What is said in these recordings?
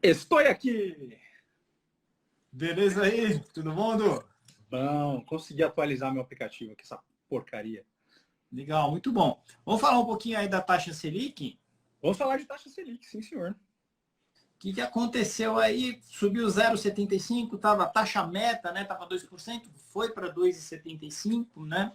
Estou aqui! Beleza aí? Tudo bom, Du? Bom, consegui atualizar meu aplicativo aqui, essa porcaria. Legal, muito bom. Vamos falar um pouquinho aí da taxa Selic? Vamos falar de taxa Selic, sim, senhor. O que aconteceu aí? Subiu 0,75, estava a taxa meta, né? Estava 2%, foi para 2,75, né?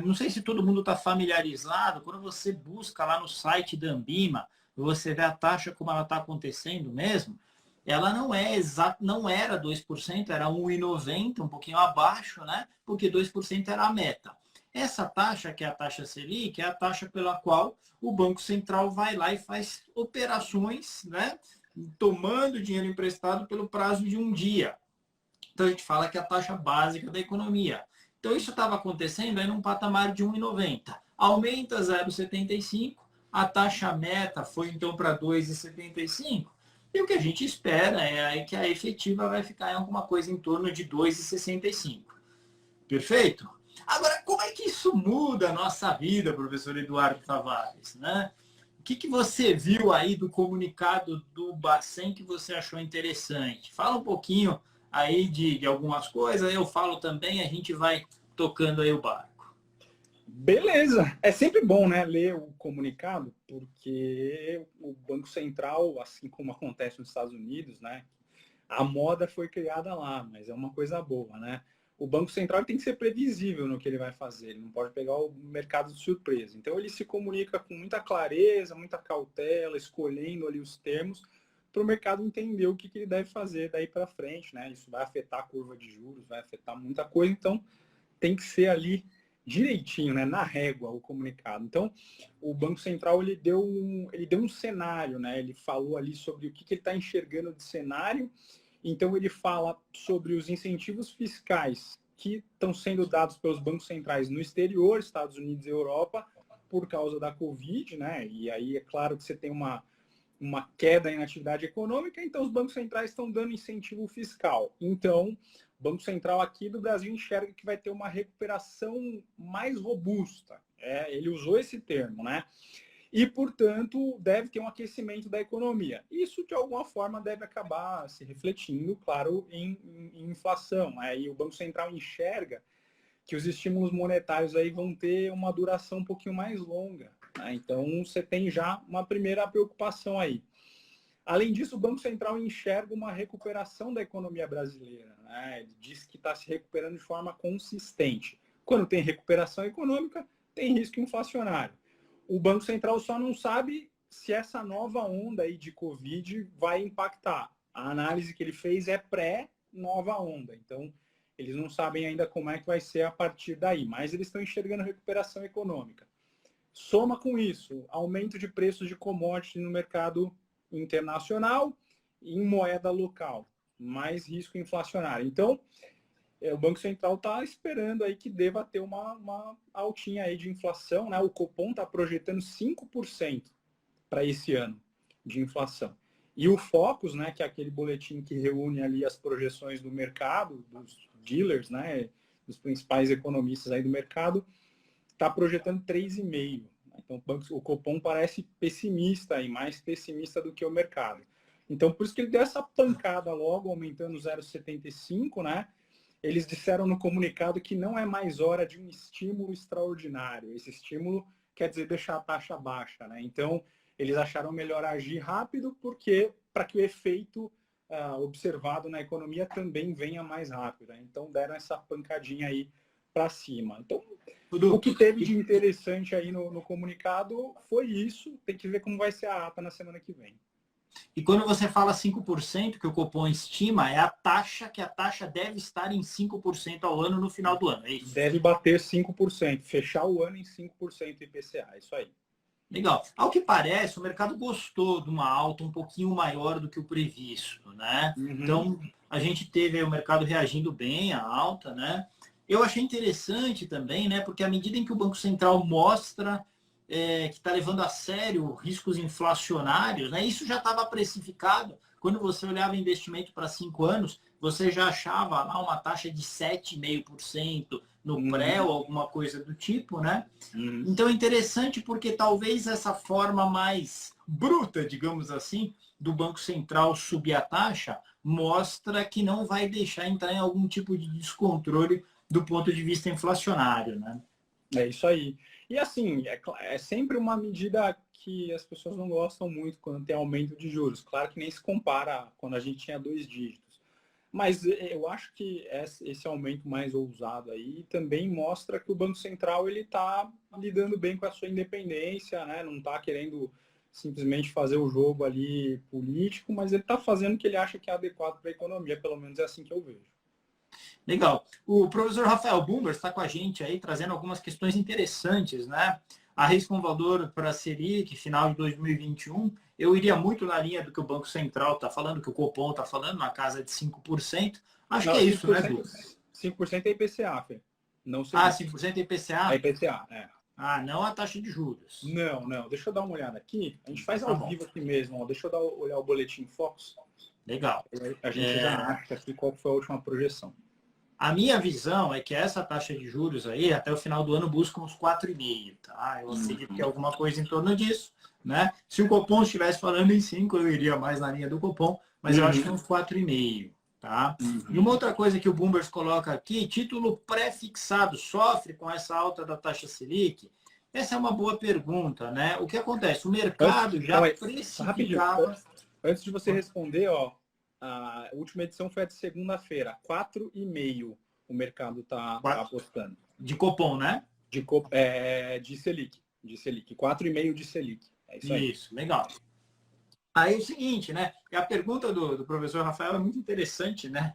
Não sei se todo mundo está familiarizado, quando você busca lá no site da Ambima, você vê a taxa como ela está acontecendo mesmo, ela não é exato, não era 2%, era 1,90, um pouquinho abaixo, né? Porque 2% era a meta. Essa taxa, que é a taxa Selic, é a taxa pela qual o Banco Central vai lá e faz operações, né? Tomando dinheiro emprestado pelo prazo de um dia. Então a gente fala que é a taxa básica da economia. Então isso estava acontecendo aí num patamar de 1,90. Aumenta 0,75, a taxa meta foi então para 2,75. E o que a gente espera é que a efetiva vai ficar em alguma coisa em torno de 2,65. Perfeito? Agora, como é que isso muda a nossa vida, professor Eduardo Tavares, né? O que você viu aí do comunicado do Bacen que você achou interessante? Fala um pouquinho aí de algumas coisas, eu falo também, a gente vai tocando aí o barco. Beleza. É sempre bom, né, ler o comunicado, porque o Banco Central, assim como acontece nos Estados Unidos, né, a moda foi criada lá, mas é uma coisa boa, né? O Banco Central tem que ser previsível no que ele vai fazer, ele não pode pegar o mercado de surpresa. Então ele se comunica com muita clareza, muita cautela, escolhendo ali os termos para o mercado entender o que ele deve fazer daí para frente, né? Isso vai afetar a curva de juros, vai afetar muita coisa, então tem que ser ali direitinho, né, na régua o comunicado. Então, o Banco Central ele deu um cenário, né? Ele falou ali sobre o que ele está enxergando de cenário. Então, ele fala sobre os incentivos fiscais que estão sendo dados pelos bancos centrais no exterior, Estados Unidos e Europa, por causa da Covid, né? E aí é claro que você tem uma queda em atividade econômica, então os bancos centrais estão dando incentivo fiscal. Então, o Banco Central aqui do Brasil enxerga que vai ter uma recuperação mais robusta. Ele usou esse termo, né? E, portanto, deve ter um aquecimento da economia. Isso, de alguma forma, deve acabar se refletindo, claro, em inflação. Aí o Banco Central enxerga que os estímulos monetários aí vão ter uma duração um pouquinho mais longa, né? Então, você tem já uma primeira preocupação aí. Além disso, o Banco Central enxerga uma recuperação da economia brasileira, né? Ele diz que está se recuperando de forma consistente. Quando tem recuperação econômica, tem risco inflacionário. O Banco Central só não sabe se essa nova onda aí de Covid vai impactar. A análise que ele fez é pré-nova onda. Então, eles não sabem ainda como é que vai ser a partir daí, mas eles estão enxergando recuperação econômica. Soma com isso, aumento de preços de commodities no mercado internacional e em moeda local, mais risco inflacionário. Então, o Banco Central está esperando aí que deva ter uma altinha aí de inflação, né? O Copom está projetando 5% para esse ano de inflação. E o Focus, né, que é aquele boletim que reúne ali as projeções do mercado, dos dealers, né, dos principais economistas aí do mercado, está projetando 3,5%. Então o Copom parece pessimista e mais pessimista do que o mercado. Então por isso que ele deu essa pancada logo, aumentando 0,75, né? Eles disseram no comunicado que não é mais hora de um estímulo extraordinário. Esse estímulo quer dizer deixar a taxa baixa, né? Então eles acharam melhor agir rápido porque para que o efeito observado na economia também venha mais rápido, né? Então deram essa pancadinha aí para cima. Então, o que teve de interessante aí no comunicado foi isso. Tem que ver como vai ser a ata na semana que vem. E quando você fala 5% que o Copom estima, é a taxa que a taxa deve estar em 5% ao ano no final do ano, é isso? Deve bater 5%, fechar o ano em 5% IPCA, é isso aí. Legal. Ao que parece, o mercado gostou de uma alta um pouquinho maior do que o previsto, né? Uhum. Então, a gente teve o mercado reagindo bem à alta, né? Eu achei interessante também, né? Porque à medida em que o Banco Central mostra que está levando a sério riscos inflacionários, né? Isso já estava precificado. Quando você olhava investimento para 5 anos, você já achava lá uma taxa de 7,5% no pré ou alguma coisa do tipo, né? Uhum. Então é interessante porque talvez essa forma mais bruta, digamos assim, do Banco Central subir a taxa mostra que não vai deixar entrar em algum tipo de descontrole do ponto de vista inflacionário, né? É isso aí. E assim, é sempre uma medida que as pessoas não gostam muito quando tem aumento de juros. Claro que nem se compara quando a gente tinha 2 dígitos. Mas eu acho que esse aumento mais ousado aí também mostra que o Banco Central ele está lidando bem com a sua independência, né? Não está querendo simplesmente fazer o jogo ali político, mas ele está fazendo o que ele acha que é adequado para a economia, pelo menos é assim que eu vejo. Legal. O professor Rafael Bumbers está com a gente aí, trazendo algumas questões interessantes, né? A risco valor para a Selic, final de 2021, eu iria muito na linha do que o Banco Central está falando, que o Copom está falando, na casa de 5%. Acho que Não, é isso, né, 5%, Du? 5% é IPCA, Fê. Não Ah, Selic. 5% é É IPCA? IPCA, é. Ah, não a taxa de juros. Não, não. Deixa eu dar uma olhada aqui. A gente faz Tá ao bom. vivo aqui mesmo. Ó. Deixa eu olhar o boletim Fox. Legal. A gente já acha aqui qual foi a última projeção. A minha visão é que essa taxa de juros aí, até o final do ano, busca uns 4,5, tá? Eu acredito que é alguma coisa em torno disso, né? Se o Copom estivesse falando em 5, eu iria mais na linha do Copom, mas eu acho que uns 4,5, tá? E uma outra coisa que o Bloomberg coloca aqui, título pré-fixado sofre com essa alta da taxa Selic? Essa é uma boa pergunta, né? O que acontece? O mercado já Rapidinho. precificava... Antes de você responder, ó, a última edição foi a de segunda-feira. 4,5 o mercado está apostando. De Copom, né? De Selic. De Selic. 4,5 de Selic. É isso aí. Isso, legal. Aí é o seguinte, né? E a pergunta do professor Rafael é muito interessante, né?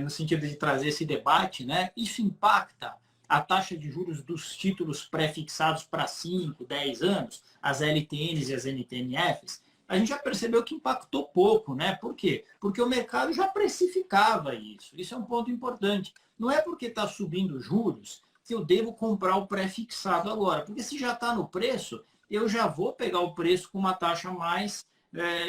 No sentido de trazer esse debate, né? Isso impacta a taxa de juros dos títulos pré-fixados para 5, 10 anos, as LTNs e as NTNFs? A gente já percebeu que impactou pouco, né? Por quê? Porque o mercado já precificava isso. Isso é um ponto importante. Não é porque está subindo juros que eu devo comprar o pré-fixado agora. Porque se já está no preço, eu já vou pegar o preço com uma taxa mais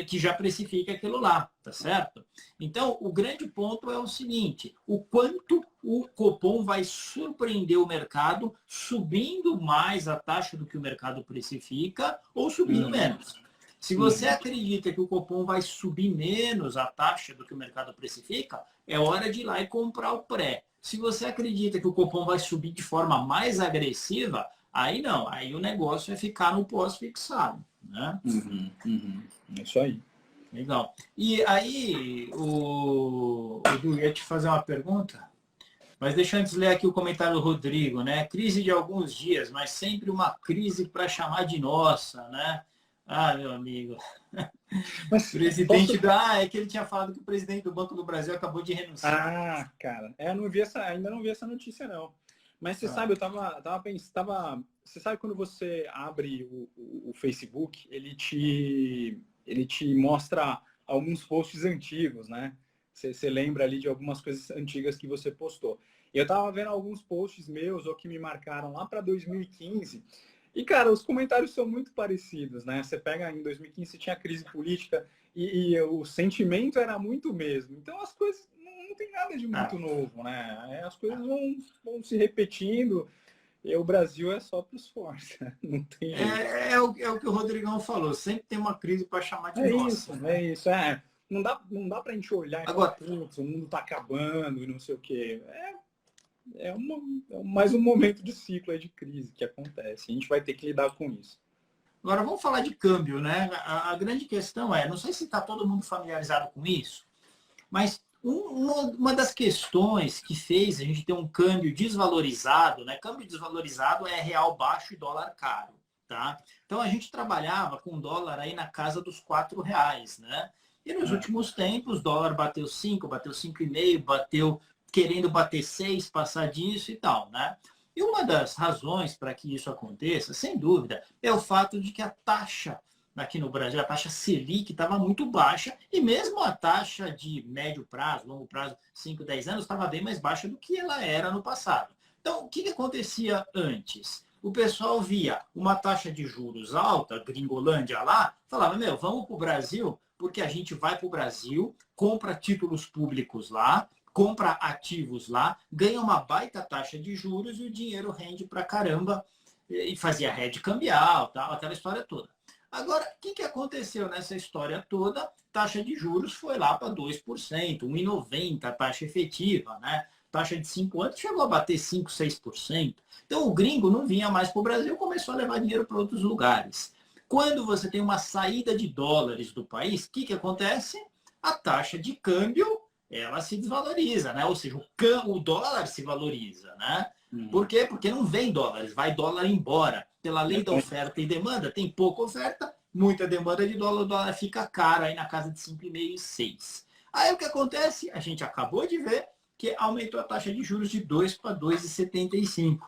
que já precifica aquilo lá, tá certo? Então, o grande ponto é o seguinte, o quanto o Copom vai surpreender o mercado subindo mais a taxa do que o mercado precifica ou subindo menos. Se você acredita que o Copom vai subir menos a taxa do que o mercado precifica, é hora de ir lá e comprar o pré. Se você acredita que o Copom vai subir de forma mais agressiva, aí não, aí o negócio é ficar no pós-fixado, né? É isso aí. Legal. E aí, o Edu, ia te fazer uma pergunta, mas deixa eu antes ler aqui o comentário do Rodrigo, né? Crise de alguns dias, mas sempre uma crise para chamar de nossa, né? Ah, meu amigo. Mas Presidente é que ele tinha falado que o presidente do Banco do Brasil acabou de renunciar. Ah, cara. Eu não vi ainda não vi essa notícia, não. Mas você sabe, eu tava pensando. Você sabe quando você abre o Facebook, ele te mostra alguns posts antigos, né? Você lembra ali de algumas coisas antigas que você postou. Eu tava vendo alguns posts meus ou que me marcaram lá para 2015. E, cara, os comentários são muito parecidos, né? Você pega em 2015, você tinha crise política e o sentimento era muito o mesmo. Então, as coisas não tem nada de muito novo, né? As coisas vão se repetindo e o Brasil é só para os fortes. Não tem jeito. É o que o Rodrigão falou, sempre tem uma crise para chamar de nossa. Isso. Não dá para a gente olhar e falar, putz, o mundo está acabando e não sei o quê. É mais um momento de ciclo de crise que acontece. A gente vai ter que lidar com isso. Agora, vamos falar de câmbio, né? A grande questão não sei se está todo mundo familiarizado com isso, mas uma das questões que fez a gente ter um câmbio desvalorizado, né? Câmbio desvalorizado é real baixo e dólar caro, tá? Então, a gente trabalhava com dólar aí na casa dos R$4, né? E nos últimos tempos, dólar bateu 5, bateu 5,5, querendo bater 6, passar disso e tal, né? E uma das razões para que isso aconteça, sem dúvida, é o fato de que a taxa aqui no Brasil, a taxa Selic estava muito baixa e mesmo a taxa de médio prazo, longo prazo, 5, 10 anos, estava bem mais baixa do que ela era no passado. Então, o que acontecia antes? O pessoal via uma taxa de juros alta, Gringolândia lá, falava, vamos para o Brasil, porque a gente vai para o Brasil, compra títulos públicos lá, compra ativos lá, ganha uma baita taxa de juros e o dinheiro rende pra caramba e fazia hedge cambial, tal, aquela história toda. Agora, o que aconteceu nessa história toda? Taxa de juros foi lá para 2%, 1,90% a taxa efetiva, né? Taxa de 5 anos chegou a bater 5, 6%. Então, o gringo não vinha mais para o Brasil, começou a levar dinheiro para outros lugares. Quando você tem uma saída de dólares do país, o que acontece? A taxa de câmbio, ela se desvaloriza, né? Ou seja, o dólar se valoriza, né? Por quê? Porque não vem dólares, vai dólar embora. Pela lei da oferta e demanda, tem pouca oferta, muita demanda de dólar, o dólar fica caro aí na casa de 5,5 e 6. Aí o que acontece? A gente acabou de ver que aumentou a taxa de juros de 2 para 2,75.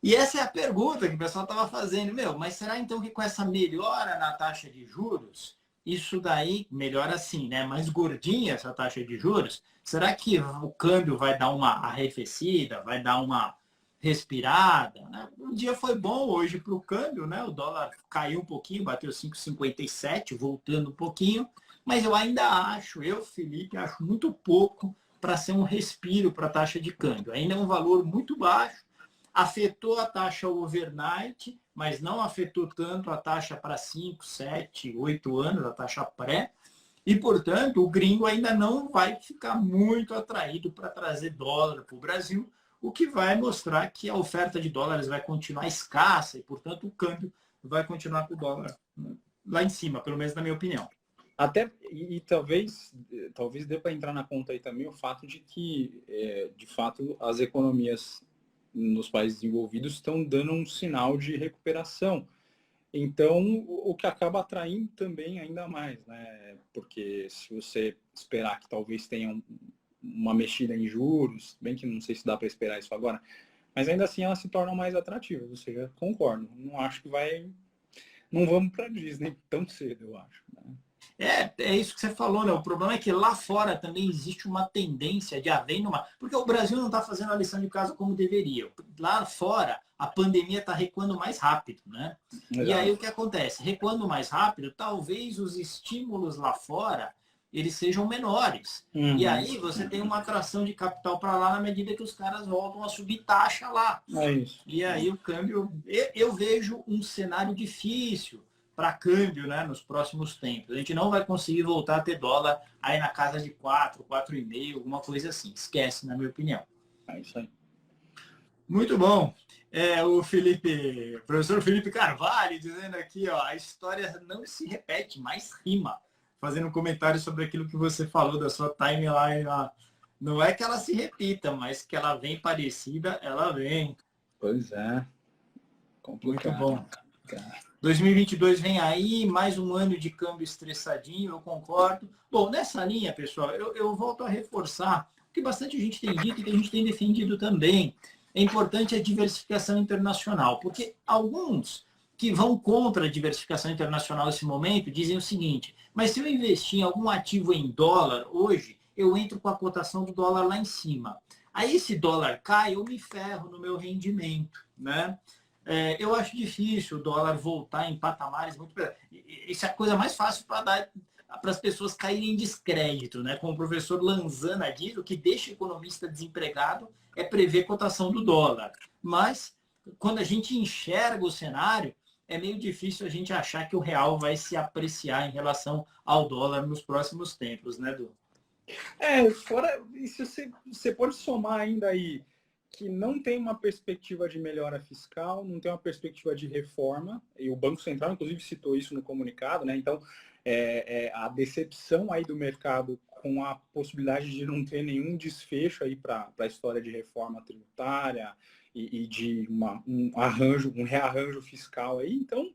E essa é a pergunta que o pessoal estava fazendo. Mas será então que com essa melhora na taxa de juros, isso daí melhora assim, né? Mais gordinha essa taxa de juros, será que o câmbio vai dar uma arrefecida, vai dar uma respirada, né? Um dia foi bom hoje para o câmbio, né? O dólar caiu um pouquinho, bateu 5,57, voltando um pouquinho, mas eu ainda acho, Felipe, acho muito pouco para ser um respiro para a taxa de câmbio. Ainda é um valor muito baixo, afetou a taxa overnight, mas não afetou tanto a taxa para 5, 7, 8 anos, a taxa pré, e, portanto, o gringo ainda não vai ficar muito atraído para trazer dólar para o Brasil, o que vai mostrar que a oferta de dólares vai continuar escassa e, portanto, o câmbio vai continuar com o dólar lá em cima, pelo menos na minha opinião. Até, e talvez dê para entrar na conta aí também o fato de que, de fato, as economias nos países desenvolvidos estão dando um sinal de recuperação. Então, o que acaba atraindo também ainda mais, né? Porque se você esperar que talvez tenha uma mexida em juros, bem que não sei se dá para esperar isso agora, mas ainda assim elas se tornam mais atrativas, ou seja, concordo. Não acho que não vamos para Disney tão cedo, eu acho. Né? É isso que você falou, né? O problema é que lá fora também existe uma tendência de haver porque o Brasil não está fazendo a lição de casa como deveria. Lá fora, a pandemia está recuando mais rápido, né? Exato. E aí o que acontece? Recuando mais rápido, talvez os estímulos lá fora eles sejam menores. Uhum. E aí você tem uma atração de capital para lá na medida que os caras voltam a subir taxa lá. É isso. E aí o câmbio... Eu vejo um cenário difícil para câmbio, né, nos próximos tempos. A gente não vai conseguir voltar a ter dólar aí na casa de 4, 4,5, alguma coisa assim. Esquece, na minha opinião. É isso aí. Muito bom. O professor Felipe Carvalho dizendo aqui, ó, a história não se repete, mas rima. Fazendo um comentário sobre aquilo que você falou da sua timeline lá. Não é que ela se repita, mas que ela vem parecida, ela vem. Pois é. Complicado. Muito bom. 2022 vem aí, mais um ano de câmbio estressadinho, eu concordo. Bom, nessa linha, pessoal, eu volto a reforçar o que bastante gente tem dito e que a gente tem defendido também. É importante a diversificação internacional, porque alguns que vão contra a diversificação internacional nesse momento dizem o seguinte, mas se eu investir em algum ativo em dólar hoje, eu entro com a cotação do dólar lá em cima. Aí esse dólar cai, eu me ferro no meu rendimento, né? Eu acho difícil o dólar voltar em patamares muito... Isso é a coisa mais fácil para as pessoas caírem em descrédito, né? Como o professor Lanzana diz, o que deixa o economista desempregado é prever cotação do dólar. Mas, quando a gente enxerga o cenário, é meio difícil a gente achar que o real vai se apreciar em relação ao dólar nos próximos tempos, né, Edu? Fora isso, você pode somar ainda aí que não tem uma perspectiva de melhora fiscal, não tem uma perspectiva de reforma, e o Banco Central, inclusive, citou isso no comunicado, né? Então, a decepção aí do mercado com a possibilidade de não ter nenhum desfecho aí para a história de reforma tributária e de um rearranjo fiscal aí. Então,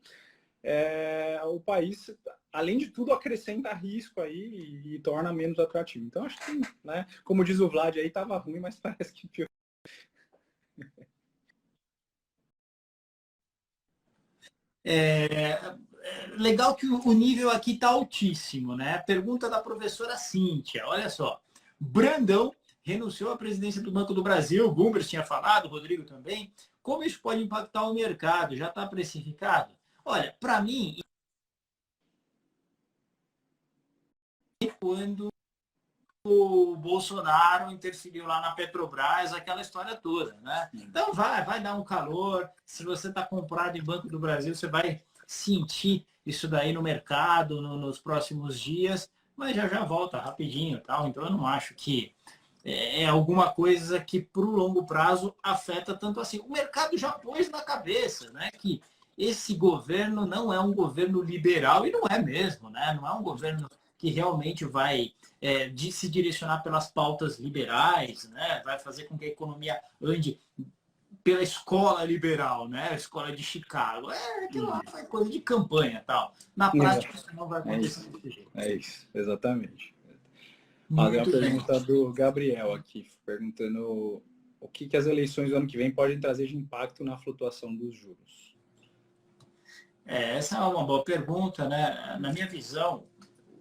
o país, além de tudo, acrescenta risco aí e torna menos atrativo. Então, acho que, né, como diz o Vlad aí, estava ruim, mas parece que pior. Legal que o nível aqui está altíssimo, né? Pergunta da professora Cíntia, olha só. Brandão renunciou à presidência do Banco do Brasil, o Gumbers tinha falado, o Rodrigo também. Como isso pode impactar o mercado? Já está precificado? Olha, para mim, quando o Bolsonaro interferiu lá na Petrobras, aquela história toda, né? Então vai dar um calor. Se você está comprado em Banco do Brasil, você vai sentir isso daí no mercado nos próximos dias, mas já volta rapidinho, tal. Então eu não acho que é alguma coisa que para o longo prazo afeta tanto assim. O mercado já pôs na cabeça, né, que esse governo não é um governo liberal, e não é mesmo, né? Não é um governo que realmente vai se direcionar pelas pautas liberais, né? Vai fazer com que a economia ande pela escola liberal, né? A escola de Chicago. Aquilo lá foi coisa de campanha, tal. Na prática, isso não vai acontecer desse jeito. É isso, exatamente. Tem uma Muito bem. pergunta do Gabriel aqui, perguntando o que as eleições do ano que vem podem trazer de impacto na flutuação dos juros. Essa é uma boa pergunta, né? Na minha visão,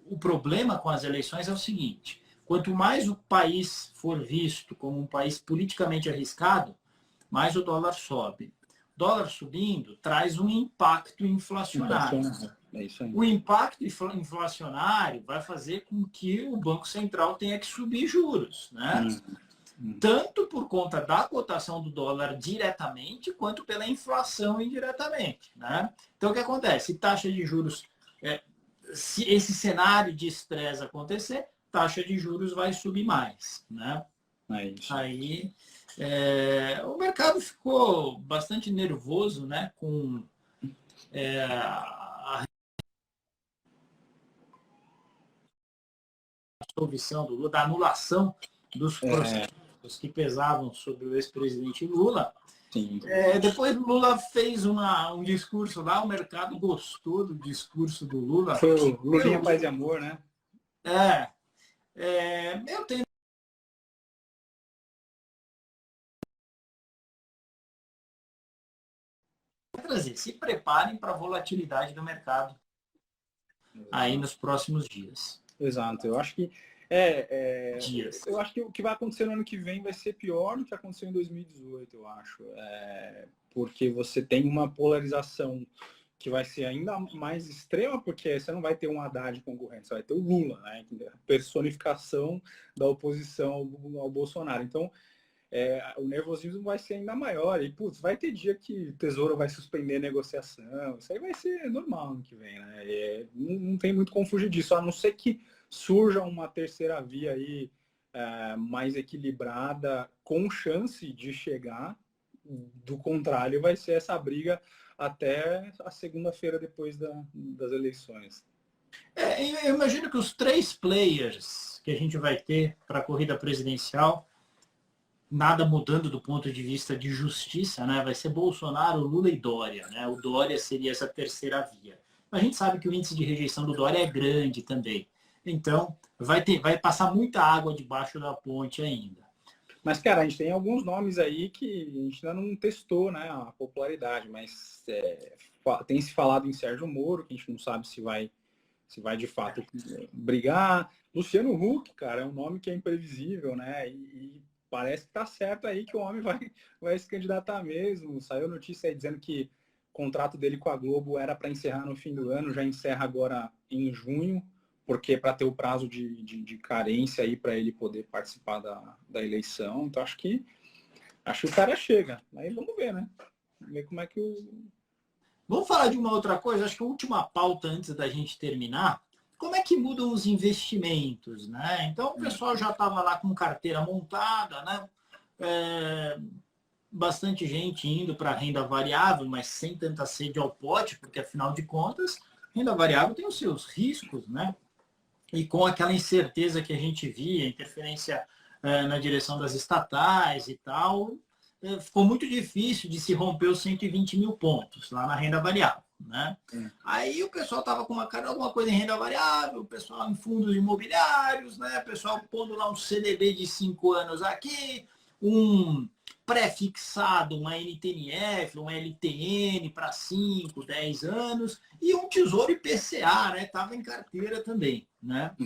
o problema com as eleições é o seguinte: quanto mais o país for visto como um país politicamente arriscado, mais o dólar sobe. O dólar subindo traz um impacto inflacionário. É isso aí. O impacto inflacionário vai fazer com que o Banco Central tenha que subir juros, né? Tanto por conta da cotação do dólar diretamente, quanto pela inflação indiretamente, né? Então, o que acontece? Taxa de juros, se esse cenário de estresse acontecer, taxa de juros vai subir mais, né? É isso. Aí, o mercado ficou bastante nervoso, né, com a absolvição da anulação dos processos que pesavam sobre o ex-presidente Lula. Sim. Depois Lula fez um discurso lá, o mercado gostou do discurso do Lula. Foi o Lulinha Paz e Amor, né? Eu tenho trazer. Se preparem para a volatilidade do mercado aí nos próximos dias. Exato. Eu acho que eu acho que o que vai acontecer no ano que vem vai ser pior do que aconteceu em 2018, eu acho. Porque você tem uma polarização que vai ser ainda mais extrema, porque você não vai ter um Haddad concorrente, você vai ter o Lula, né? A personificação da oposição ao Bolsonaro. Então, o nervosismo vai ser ainda maior. E, putz, vai ter dia que o Tesouro vai suspender a negociação. Isso aí vai ser normal no que vem, né? Não tem muito como fugir disso, a não ser que surja uma terceira via aí mais equilibrada, com chance de chegar. Do contrário, vai ser essa briga até a segunda-feira depois das eleições. Eu imagino que os 3 players que a gente vai ter para a corrida presidencial, nada mudando do ponto de vista de justiça, né? Vai ser Bolsonaro, Lula e Dória, né? O Dória seria essa terceira via. A gente sabe que o índice de rejeição do Dória é grande também. Então, vai passar muita água debaixo da ponte ainda. Mas, cara, a gente tem alguns nomes aí que a gente ainda não testou, né, a popularidade, mas tem se falado em Sérgio Moro, que a gente não sabe se vai de fato brigar. Luciano Huck, cara, é um nome que é imprevisível, né, e parece que tá certo aí que o homem vai se candidatar mesmo. Saiu notícia aí dizendo que o contrato dele com a Globo era para encerrar no fim do ano, já encerra agora em junho, porque para ter o prazo de carência aí para ele poder participar da eleição. Então acho que o cara chega. Aí vamos ver, né? Vamos ver como é que Vamos falar de uma outra coisa, acho que a última pauta antes da gente terminar, como é que mudam os investimentos, né? Então o pessoal já estava lá com carteira montada, né? Bastante gente indo para renda variável, mas sem tanta sede ao pote, porque afinal de contas, renda variável tem os seus riscos, né? E com aquela incerteza que a gente via, interferência na direção das estatais e tal, ficou muito difícil de se romper os 120 mil pontos lá na renda variável, né? Aí o pessoal estava com alguma coisa em renda variável, o pessoal em fundos imobiliários, né? O pessoal pondo lá um CDB de 5 anos aqui, um pré-fixado, uma NTNF, um LTN para 5, 10 anos, e um Tesouro IPCA, né? Estava em carteira também, né?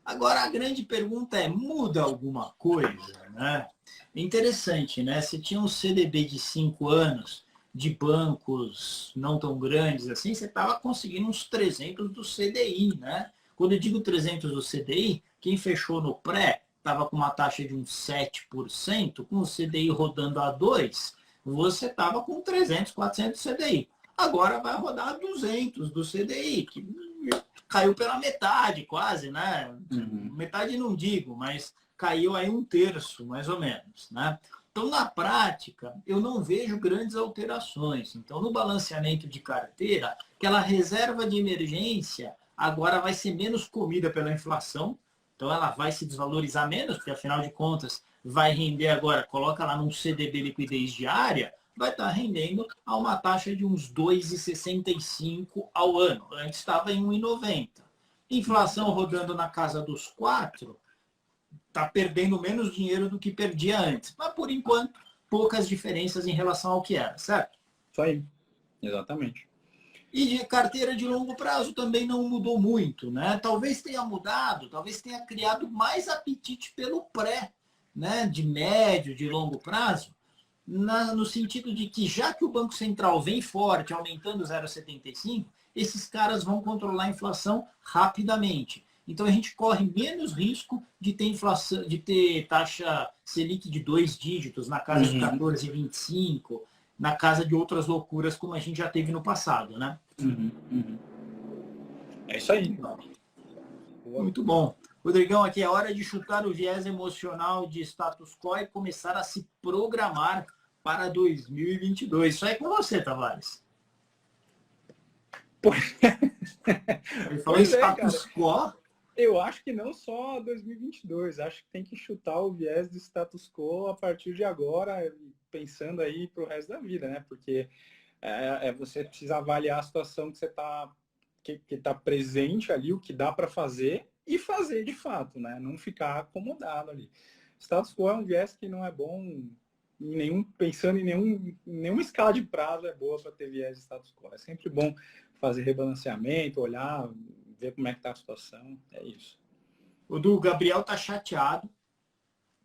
Agora, a grande pergunta é, muda alguma coisa, né? Interessante, né? Você tinha um CDB de 5 anos, de bancos não tão grandes assim, você estava conseguindo uns 300 do CDI, né? Quando eu digo 300 do CDI, quem fechou no pré estava com uma taxa de uns 7%, com o CDI rodando a 2%, você estava com 300, 400 CDI. Agora vai rodar 200 do CDI, que caiu pela metade quase, né? Metade não digo, mas caiu aí um terço, mais ou menos, né? Então, na prática, eu não vejo grandes alterações. Então, no balanceamento de carteira, aquela reserva de emergência agora vai ser menos comida pela inflação. Então, ela vai se desvalorizar menos, porque, afinal de contas, vai render agora, coloca lá num CDB liquidez diária, vai estar rendendo a uma taxa de uns 2,65 ao ano. Antes estava em 1,90. Inflação rodando na casa dos 4, está perdendo menos dinheiro do que perdia antes. Mas, por enquanto, poucas diferenças em relação ao que era, certo? Isso aí, exatamente. E de carteira de longo prazo também não mudou muito, né? Talvez tenha mudado, talvez tenha criado mais apetite pelo pré, né? De médio, de longo prazo, no sentido de que já que o Banco Central vem forte, aumentando 0,75, esses caras vão controlar a inflação rapidamente. Então a gente corre menos risco de ter inflação, de ter taxa Selic de 2 dígitos na casa de 14,25, na casa de outras loucuras como a gente já teve no passado, né? É isso aí. Muito bom. Rodrigão, aqui é hora de chutar o viés emocional de status quo e começar a se programar para 2022. Isso aí é com você, Tavares. Ele falou status quo. Eu acho que não só 2022, acho que tem que chutar o viés do status quo a partir de agora, pensando aí para o resto da vida, né? Porque você precisa avaliar a situação que você está que tá presente ali, o que dá para fazer e fazer de fato, né? Não ficar acomodado ali. Status quo é um viés que não é bom, pensando em nenhuma escala de prazo é boa para ter viés de status quo. É sempre bom fazer rebalanceamento, olhar, ver como é que está a situação, é isso. O Gabriel tá chateado,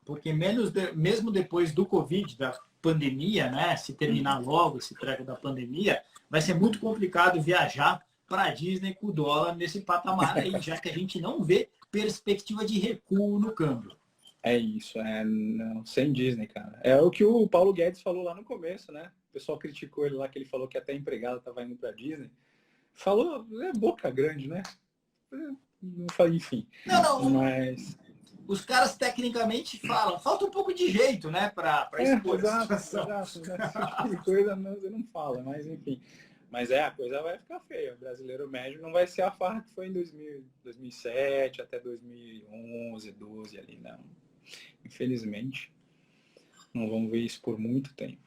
porque mesmo depois do Covid, da pandemia, né, se terminar logo esse treco da pandemia, vai ser muito complicado viajar para a Disney com o dólar nesse patamar aí, já que a gente não vê perspectiva de recuo no câmbio. É isso, não, sem Disney, cara. É o que o Paulo Guedes falou lá no começo, né? O pessoal criticou ele lá, que ele falou que até empregado estava indo para Disney. Falou, boca grande, né? Enfim. Não. Mas... Os caras tecnicamente falam, falta um pouco de jeito, né, para expor exato. Esse tipo de coisa você não fala, mas enfim. Mas a coisa vai ficar feia. O brasileiro médio não vai ser a farra que foi em 2007 até 2011, 12 ali, não. Infelizmente, não vamos ver isso por muito tempo.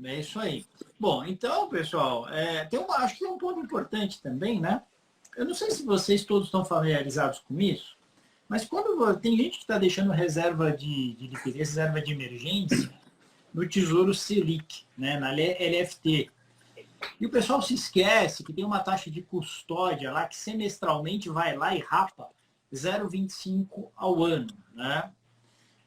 É isso aí. Bom, então, pessoal, acho que tem um ponto importante também, né? Eu não sei se vocês todos estão familiarizados com isso, mas quando tem gente que está deixando reserva de liquidez, reserva de emergência, no Tesouro Selic, né, na LFT. E o pessoal se esquece que tem uma taxa de custódia lá que semestralmente vai lá e rapa 0,25 ao ano, né?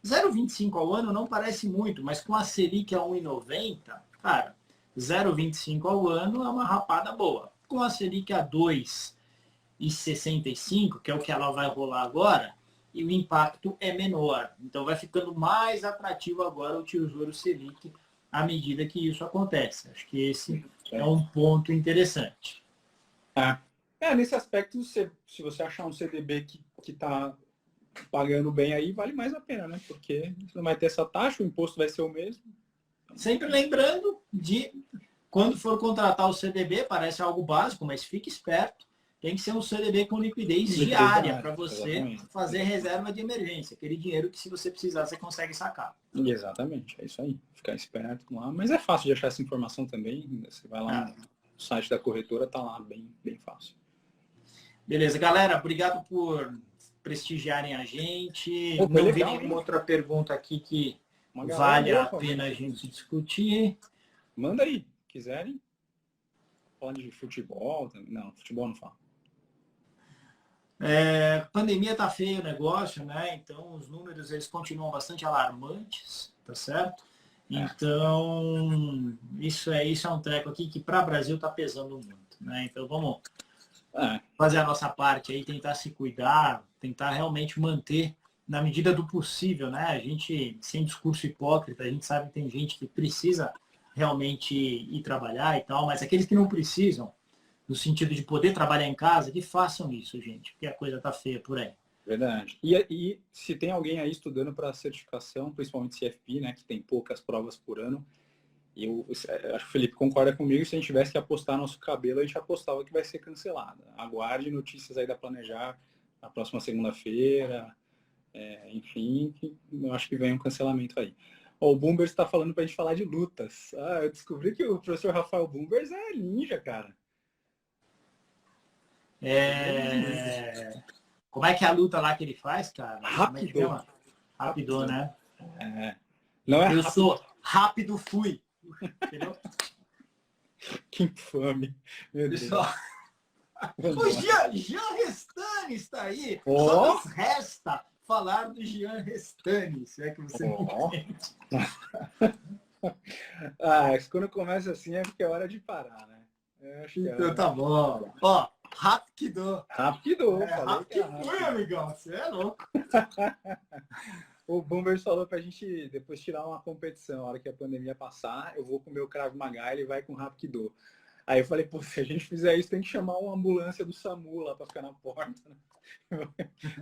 0,25 ao ano não parece muito, mas com a Selic a 1,90, cara, 0,25 ao ano é uma rapada boa. Com a Selic a 2,65, que é o que ela vai rolar agora, e o impacto é menor. Então vai ficando mais atrativo agora o Tesouro Selic à medida que isso acontece. Acho que esse é um ponto interessante. Nesse aspecto, se você achar um CDB que está pagando bem aí, vale mais a pena, né? Porque você não vai ter essa taxa, o imposto vai ser o mesmo. Sempre lembrando de, quando for contratar o CDB, parece algo básico, mas fique esperto, tem que ser um CDB com liquidez diária para você fazer reserva de emergência. Aquele dinheiro que, se você precisar, você consegue sacar. Exatamente, é isso aí. Ficar esperto lá. Mas é fácil de achar essa informação também. Você vai lá no site da corretora, tá lá bem, bem fácil. Beleza, galera. Obrigado por prestigiarem a gente. Não vi nenhuma outra pergunta aqui que vale a pena a gente discutir. Manda aí, quiserem. Pode de futebol. Não, futebol não fala. Pandemia tá feio o negócio, né? Então os números eles continuam bastante alarmantes, tá certo? Então isso é um treco aqui que para o Brasil tá pesando muito, né? Então vamos fazer a nossa parte aí, tentar se cuidar, tentar realmente manter na medida do possível, né? A gente, sem discurso hipócrita, a gente sabe que tem gente que precisa realmente ir trabalhar e tal, mas aqueles que não precisam, no sentido de poder trabalhar em casa, que façam isso, gente, porque a coisa tá feia por aí. Verdade. E se tem alguém aí estudando para certificação, principalmente CFP, né, que tem poucas provas por ano, eu acho que o Felipe concorda comigo, se a gente tivesse que apostar nosso cabelo, a gente apostava que vai ser cancelada. Aguarde notícias aí da Planejar na próxima segunda-feira, enfim, eu acho que vem um cancelamento aí. O Bumbers está falando para a gente falar de lutas. Eu descobri que o professor Rafael Bumbers é ninja, cara. Como é que é a luta lá que ele faz, cara? Como é que chama? Rápido, né? Não é eu rápido. sou rápido, fui. Entendeu? Que infame. Meu Deus. O Jean Restani está aí. Só nos resta falar do Jean Restani, se é que você me entende. Quando começa assim é porque é hora de parar, né? Então tá bom. Ó, Rapkido. Rapkido. Rapkido, amigão. Você é louco. O Bumbers falou pra gente depois tirar uma competição. A hora que a pandemia passar, eu vou com o meu Krav Maga e ele vai com o Rapkido. Aí eu falei, pô, se a gente fizer isso, tem que chamar uma ambulância do SAMU lá pra ficar na porta. Né?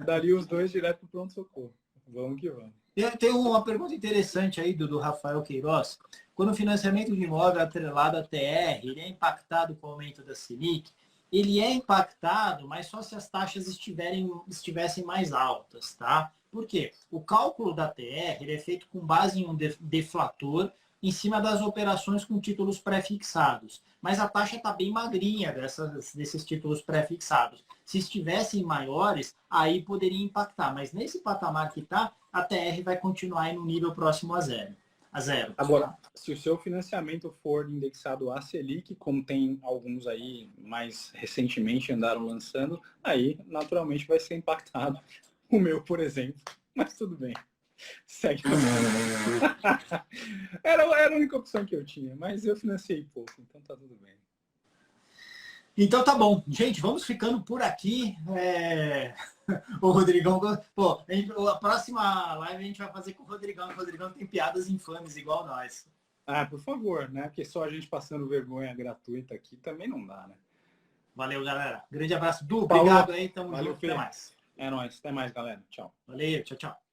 Dali os dois direto pro pronto-socorro. Vamos que vamos. Tem uma pergunta interessante aí do Rafael Queiroz. Quando o financiamento de imóvel é atrelado à TR, ele é impactado com o aumento da Selic? Ele é impactado, mas só se as taxas estivessem mais altas, tá? Por quê? O cálculo da TR ele é feito com base em um deflator em cima das operações com títulos pré-fixados. Mas a taxa está bem magrinha desses títulos pré-fixados. Se estivessem maiores, aí poderia impactar. Mas nesse patamar que está, a TR vai continuar aí no nível próximo a zero. Agora, se o seu financiamento for indexado a Selic, como tem alguns aí mais recentemente andaram lançando, aí naturalmente vai ser impactado. O meu, por exemplo. Mas tudo bem. Segue. Era a única opção que eu tinha, mas eu financiei pouco, então tá tudo bem. Então tá bom. Gente, vamos ficando por aqui. O Rodrigão, pô, a próxima live a gente vai fazer com o Rodrigão. O Rodrigão tem piadas infames igual nós. Por favor, né? Porque só a gente passando vergonha gratuita aqui também não dá, né? Valeu, galera. Grande abraço. Du, obrigado aí. Tamo junto. Até mais. É nóis. Até mais, galera. Tchau. Valeu. Tchau, tchau.